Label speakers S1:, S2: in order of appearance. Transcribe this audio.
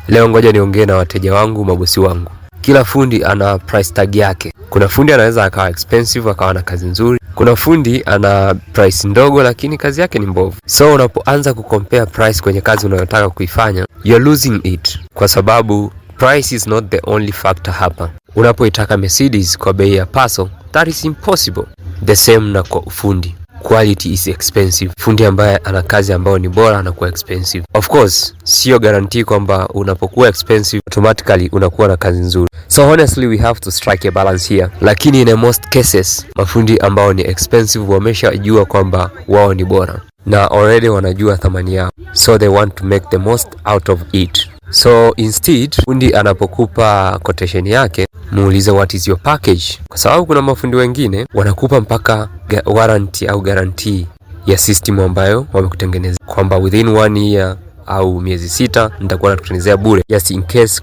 S1: Leo ngoja niongee na wateja wangu, mabosi wangu. Kila fundi ana price tag yake. Kuna fundi anaweza akawa expensive akawa na kazi nzuri. Kuna fundi ana price ndogo lakini kazi yake ni mbovu. So unapoanza kucompare price kwenye kazi unayotaka kuifanya, you're losing it. Kwa sababu price is not the only factor hapa. Unapoitaka Mercedes kwa bei ya Paso, that is impossible. The same na kwa ufundi. Quality is expensive. Fundi ambaye ana kazi ambayo ni bora anakuwa expensive. Of course, sio guarantee kwamba unapokuwa expensive automatically unakuwa na kazi nzuri. So honestly we have to strike a balance here. Lakini in most cases, mafundi ambao ni expensive wameshajua kwamba wao ni bora na already wanajua thamani yao. So they want to make the most out of it. So instead, fundi anapokupa quotation yake, muulize what is your package. Kwa sababu kuna mafundi wengine wanakupa mpaka warranty au guarantee ya system ambayo wamekutengeneza, kwamba within 1 year au miezi 6 nitakuwa nakutengenezea bure, just in case